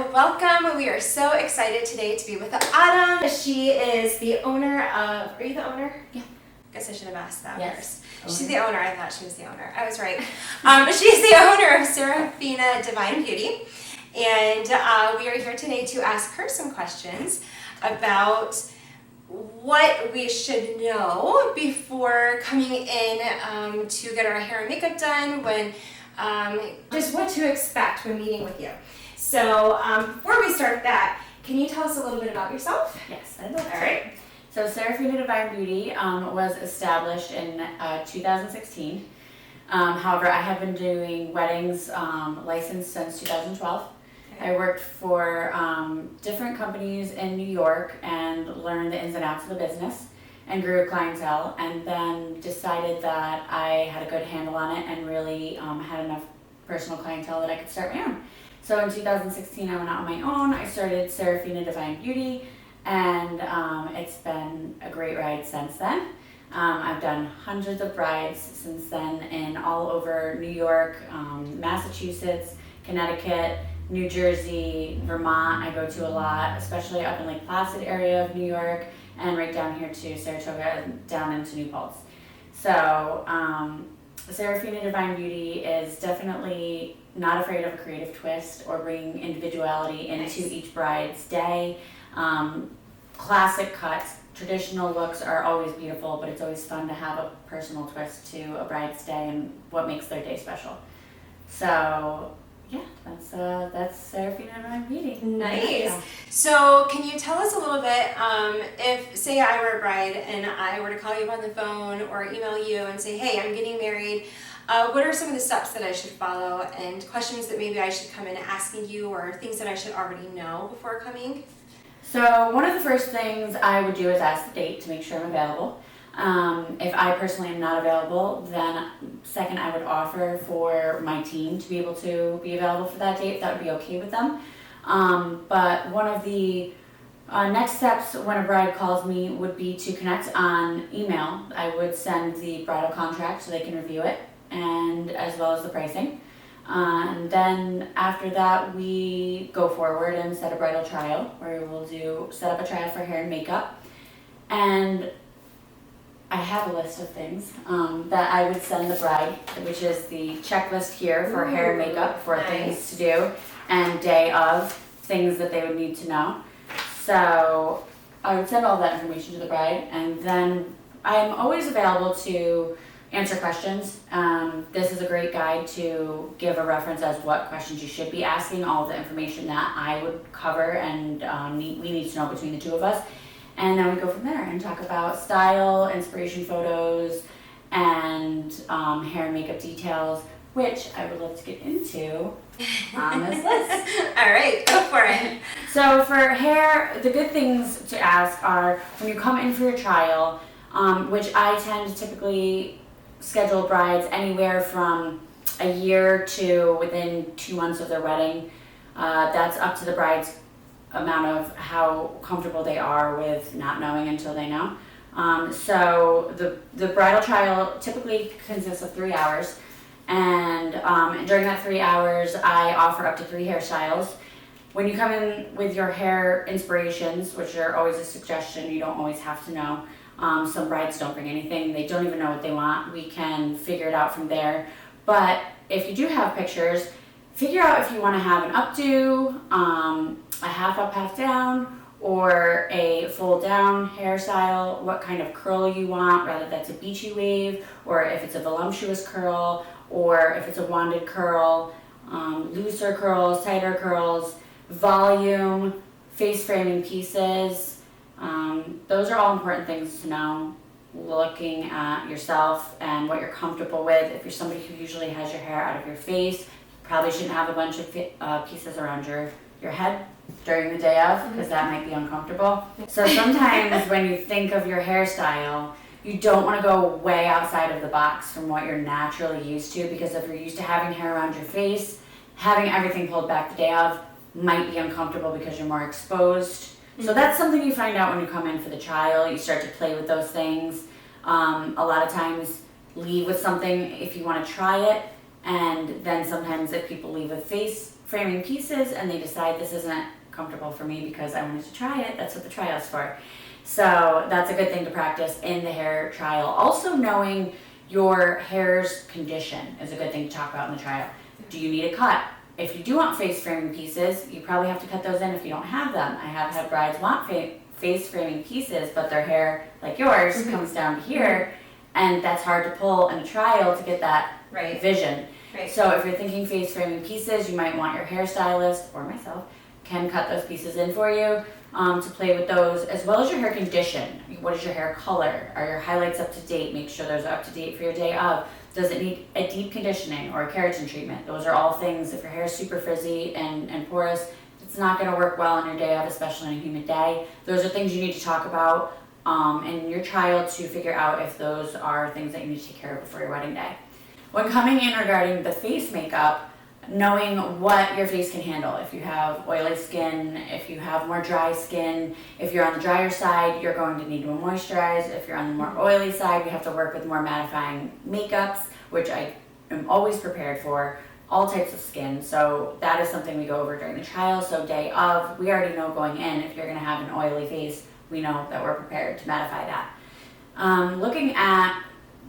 welcome. We are so excited today to be with Autumn. She is the owner of, are you the owner? Yeah. Guess I should have asked that Yes. first. She's the owner. I thought she was the owner. I was right. She's the owner of Seraphina Divine Beauty. And we are here today to ask her some questions about what we should know before coming in to get our hair and makeup done, when just what to expect when meeting with you. So before we start that, can you tell us a little bit about yourself? Yes, I'd love to. All right. So Seraphina Divine Beauty was established in 2016. However, I have been doing weddings licensed since 2012. Okay. I worked for different companies in New York and learned the ins and outs of the business and grew a clientele, and then decided that I had a good handle on it and really had enough personal clientele that I could start my own. So in 2016, I went out on my own. I started Seraphina Divine Beauty, and it's been a great ride since then. I've done hundreds of brides since then in all over New York, Massachusetts, Connecticut, New Jersey, Vermont. I go to a lot, especially up in Lake Placid area of New York, and right down here to Saratoga and down into New Paltz. So Seraphina Divine Beauty is definitely not afraid of a creative twist or bringing individuality into each bride's day. Classic cuts, traditional looks are always beautiful, but it's always fun to have a personal twist to a bride's day and what makes their day special. So yeah, that's Seraphina Divine Beauty. Nice. Yeah. So can you tell us a little bit, if say I were a bride and I were to call you up on the phone or email you and say, hey, I'm getting married, what are some of the steps that I should follow and questions that maybe I should come in asking you, or things that I should already know before coming? So one of the first things I would do is ask the date to make sure I'm available. If I personally am not available, then second I would offer for my team to be able to be available for that date, if that would be okay with them. But one of the next steps when a bride calls me would be to connect on email. I would send the bridal contract so they can review it, and as well as the pricing. And then after that, we go forward and set a bridal trial, where we'll set up a trial for hair and makeup. And I have a list of things that I would send the bride, which is the checklist here for hair and makeup, for things to do, and day of things that they would need to know. So I would send all that information to the bride, and then I'm always available to answer questions. This is a great guide to give a reference as what questions you should be asking, all the information that I would cover and we need to know between the two of us. And then we go from there and talk about style, inspiration photos, and hair and makeup details, which I would love to get into on this list. All right, go for it. So for hair, the good things to ask are when you come in for your trial, which I tend to typically schedule brides anywhere from a year to within 2 months of their wedding. That's up to the bride's amount of how comfortable they are with not knowing until they know. So the bridal trial typically consists of 3 hours, and during that 3 hours I offer up to 3 hairstyles. When you come in with your hair inspirations, which are always a suggestion, you don't always have to know. Some brides don't bring anything, they don't even know what they want. We can figure it out from there. But if you do have pictures, figure out if you want to have an updo, a half up, half down, or a full down hairstyle, what kind of curl you want, whether that's a beachy wave, or if it's a voluptuous curl, or if it's a wanded curl, looser curls, tighter curls, volume, face framing pieces. Those are all important things to know, looking at yourself and what you're comfortable with. If you're somebody who usually has your hair out of your face, you probably shouldn't have a bunch of pieces around your head during the day of, because that might be uncomfortable. So sometimes when you think of your hairstyle, you don't want to go way outside of the box from what you're naturally used to, because if you're used to having hair around your face, having everything pulled back the day of might be uncomfortable because you're more exposed. So that's something you find out when you come in for the trial. You start to play with those things. A lot of times leave with something if you want to try it, and then sometimes if people leave with face framing pieces and they decide this isn't comfortable for me because I wanted to try it, that's what the trial's for. So that's a good thing to practice in the hair trial. Also knowing your hair's condition is a good thing to talk about in the trial. Do you need a cut? If you do want face framing pieces, you probably have to cut those in if you don't have them. I have had brides want face framing pieces, but their hair, like yours, comes down to here, and that's hard to pull in a trial to get that vision. Right. So if you're thinking face framing pieces, you might want your hairstylist, or myself, can cut those pieces in for you to play with those, as well as your hair condition. What is your hair color? Are your highlights up to date? Make sure those are up to date for your day of. Does it need a deep conditioning or a keratin treatment? Those are all things, if your hair is super frizzy and porous, it's not going to work well on your day of, especially on a humid day. Those are things you need to talk about and your child to figure out if those are things that you need to take care of before your wedding day. When coming in regarding the face makeup, knowing what your face can handle. If you have oily skin, if you have more dry skin, if you're on the drier side, you're going to need to moisturize. If you're on the more oily side, you have to work with more mattifying makeups, which I am always prepared for, all types of skin. So that is something we go over during the trial. So day of, we already know going in, if you're gonna have an oily face, we know that we're prepared to mattify that. Looking at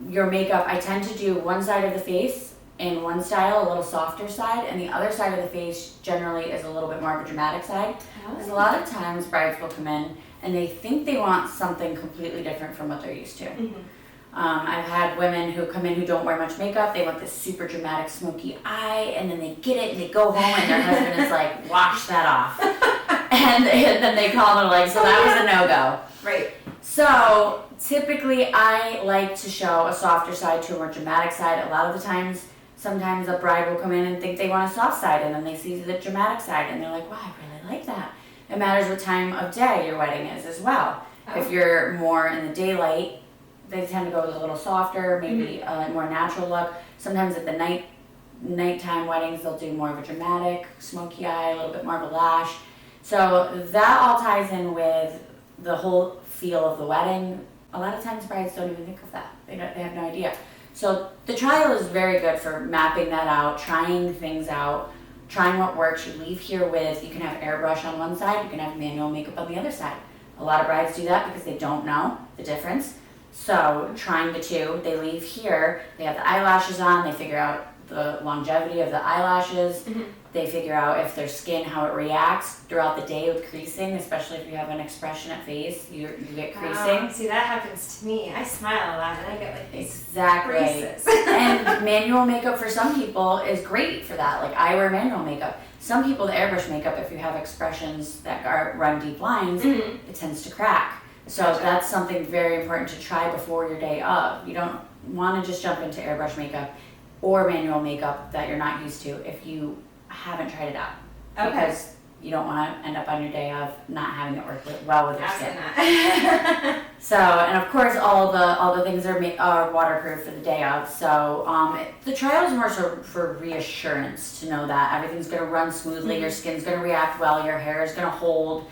your makeup, I tend to do one side of the face in one style, a little softer side, and the other side of the face generally is a little bit more of a dramatic side. Because a lot of times brides will come in and they think they want something completely different from what they're used to. I've had women who come in who don't wear much makeup, they want this super dramatic smoky eye, and then they get it and they go home and their husband is like, wash that off. And then they call and they're like, so that was a no-go. Right. So typically I like to show a softer side to a more dramatic side. A lot of the times, sometimes a bride will come in and think they want a soft side, and then they see the dramatic side and they're like, wow, I really like that. It matters what time of day your wedding is as well. If you're more in the daylight, they tend to go with a little softer, maybe a more natural look. Sometimes at the nighttime weddings, they'll do more of a dramatic, smoky eye, a little bit more of a lash. So that all ties in with the whole feel of the wedding. A lot of times brides don't even think of that. They have no idea. So the trial is very good for mapping that out, trying things out, trying what works. You leave here with, you can have airbrush on one side, you can have manual makeup on the other side. A lot of brides do that because they don't know the difference. So trying the two, they leave here, they have the eyelashes on, they figure out the longevity of the eyelashes, they figure out if their skin, how it reacts throughout the day with creasing, especially if you have an expressionate face, you get creasing. See, that happens to me. I smile a lot and I get like these Exactly. creases. And manual makeup for some people is great for that. Like I wear manual makeup. Some people, the airbrush makeup, if you have expressions that run deep lines, it tends to crack. So that's something very important to try before your day of. You don't want to just jump into airbrush makeup or manual makeup that you're not used to if you haven't tried it out. Because you don't want to end up on your day of not having it work well with your skin. So, and of course all the things are waterproof for the day of. So the trial is more so for reassurance, to know that everything's going to run smoothly, your skin's going to react well, your hair is going to hold.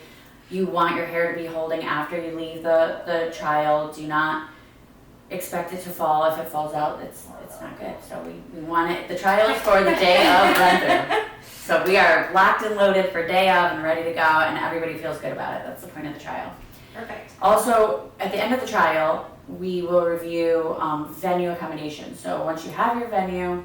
You want your hair to be holding after you leave the trial. Do not expect it to fall. If it falls out, it's not good. So we want it. The trial is for the day of run through. So we are locked and loaded for day of and ready to go, and everybody feels good about it. That's the point of the trial. Perfect. Also, at the end of the trial, we will review venue accommodations. So once you have your venue,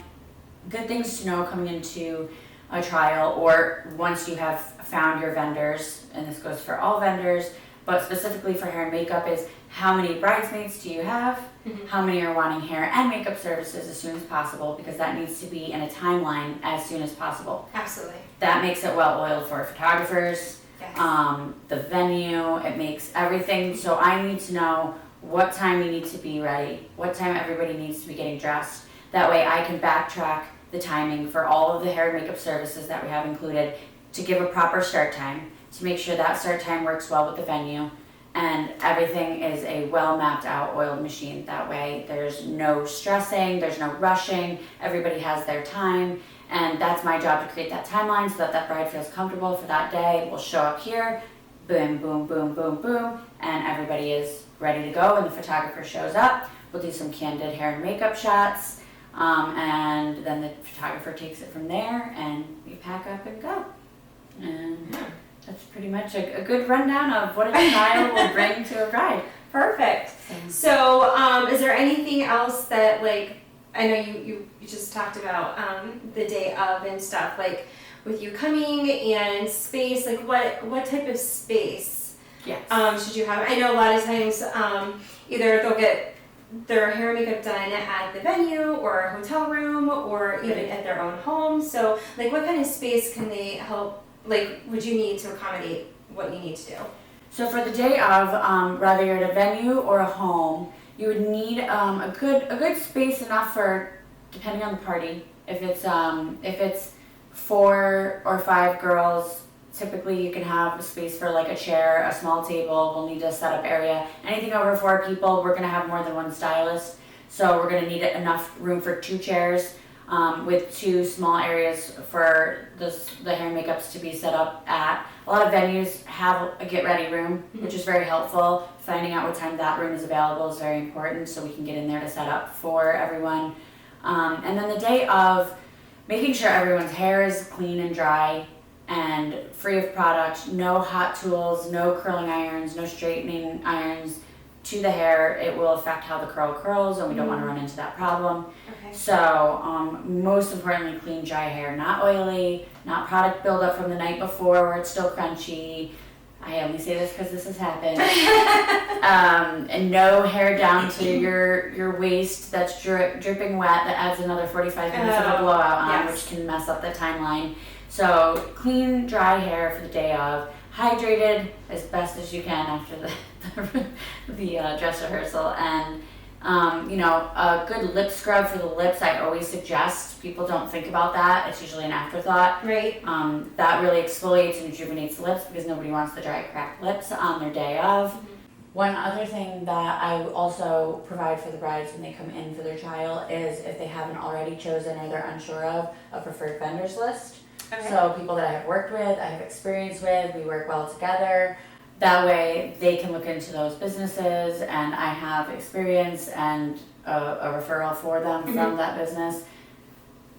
good things to know coming into a trial, or once you have found your vendors, and this goes for all vendors, but specifically for hair and makeup, is how many bridesmaids do you have? How many are wanting hair and makeup services as soon as possible, because that needs to be in a timeline as soon as possible. Absolutely. That makes it well oiled for photographers, the venue, it makes everything. So I need to know what time you need to be ready, what time everybody needs to be getting dressed. That way I can backtrack the timing for all of the hair and makeup services that we have included to give a proper start time, to make sure that start time works well with the venue, and everything is a well mapped out oiled machine. That way there's no stressing, there's no rushing, everybody has their time, and that's my job to create that timeline so that that bride feels comfortable for that day. We'll show up here, boom, boom, boom, boom, boom, and everybody is ready to go, and the photographer shows up. We'll do some candid hair and makeup shots. and then the photographer takes it from there, and we pack up and go. And that's pretty much a good rundown of what a child will bring to a bride. Perfect. So, is there anything else that, like, I know you just talked about the day of and stuff, like with you coming and space, like what type of space should you have? I know a lot of times either they'll get their hair and makeup done at the venue or a hotel room or even at their own home. So, like, what kind of space can they help, like, would you need to accommodate what you need to do? So for the day of, whether you're at a venue or a home, you would need a good space enough for, depending on the party. If it's 4 or 5 girls, typically you can have a space for like a chair, a small table. We'll need a setup area. Anything over 4 people, we're gonna have more than one stylist. So we're gonna need enough room for 2 chairs, with 2 small areas for the hair and makeups to be set up at. A lot of venues have a get ready room, which is very helpful. Finding out what time that room is available is very important, so we can get in there to set up for everyone. And then the day of, making sure everyone's hair is clean and dry and free of product, no hot tools, no curling irons, no straightening irons to the hair. It will affect how the curl curls, and we don't want to run into that problem. Okay. So most importantly, clean, dry hair, not oily, not product buildup from the night before where it's still crunchy. I only say this because this has happened. And no hair down to your waist that's dripping wet that adds another 45 minutes of a blowout on, which can mess up the timeline. So clean, dry hair for the day of, hydrated as best as you can after the dress rehearsal, and a good lip scrub for the lips. I always suggest people don't think about that. It's usually an afterthought. Right. That really exfoliates and rejuvenates the lips because nobody wants the dry, cracked lips on their day of. One other thing that I also provide for the brides when they come in for their trial is, if they haven't already chosen or they're unsure of, a preferred vendors list. Okay. So people that I have worked with, I have experience with, we work well together. That way they can look into those businesses, and I have experience and a referral for them from that business,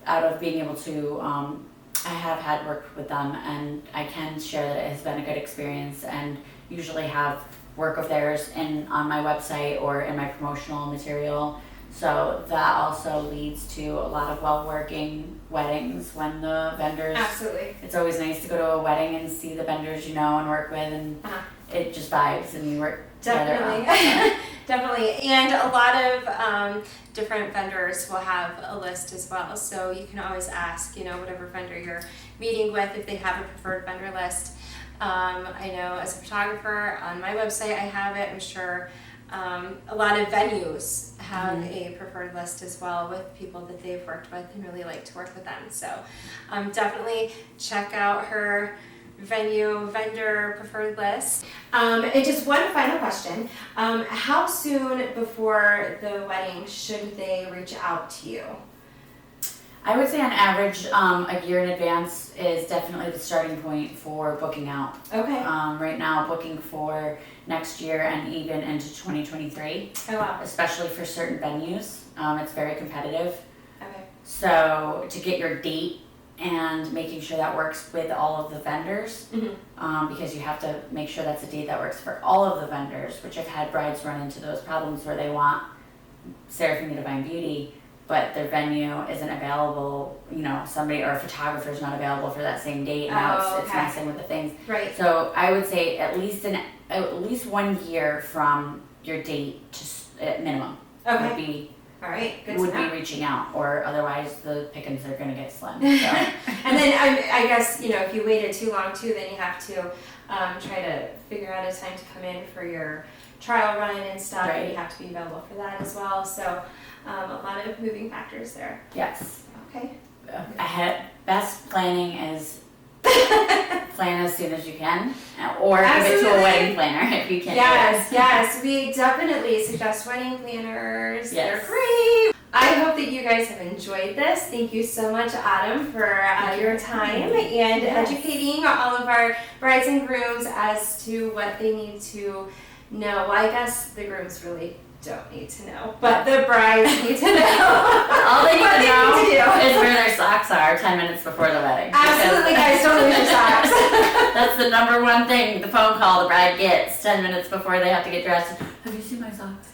out of being able to, I have had work with them, and I can share that it has been a good experience, and usually have work of theirs on my website or in my promotional material. So that also leads to a lot of well-working weddings when the vendors... Absolutely. It's always nice to go to a wedding and see the vendors you know and work with, and it just vibes and you work Definitely. together. Definitely. And a lot of different vendors will have a list as well. So you can always ask, whatever vendor you're meeting with, if they have a preferred vendor list. I know as a photographer on my website, I have it. I'm sure a lot of venues have a preferred list as well, with people that they've worked with and really like to work with them. So definitely check out her vendor preferred list. And just one final question. How soon before the wedding should they reach out to you? I would say on average, a year in advance is definitely the starting point for booking out. Okay. Right now, booking for next year and even into 2023. Oh, wow. Especially for certain venues. It's very competitive. Okay. So to get your date and making sure that works with all of the vendors, because you have to make sure that's a date that works for all of the vendors, which I've had brides run into those problems where they want Seraphina Divine Beauty, but their venue isn't available, somebody or a photographer is not available for that same date. Now it's messing with the things. Right. So I would say at least 1 year from your date to at minimum would be all right. Good would to know. be reaching out, or otherwise the pickings are going to get slim. So. And then I guess if you waited too long too, then you have to try to figure out a time to come in for your trial run and stuff, and you have to be available for that as well. So a lot of moving factors there. Yes. Okay. Best planning is plan as soon as you can, or give it to a wedding planner if you can. Yes, we definitely suggest wedding planners. Yes. They're great. I hope that you guys have enjoyed this. Thank you so much, Autumn, for your time and educating all of our brides and grooms as to what they need to know. Well, I guess the grooms really don't need to know, but the brides need to know. All they need what to know need to do. is where their socks are 10 minutes before the wedding. Absolutely, guys, don't lose your socks. That's the number one thing, the phone call the bride gets 10 minutes before they have to get dressed. Have you seen my socks?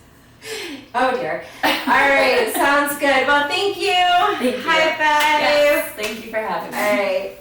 Oh dear. All right, sounds good. Well, thank you. Thank you. High five. Yes, thank you for having me. All right.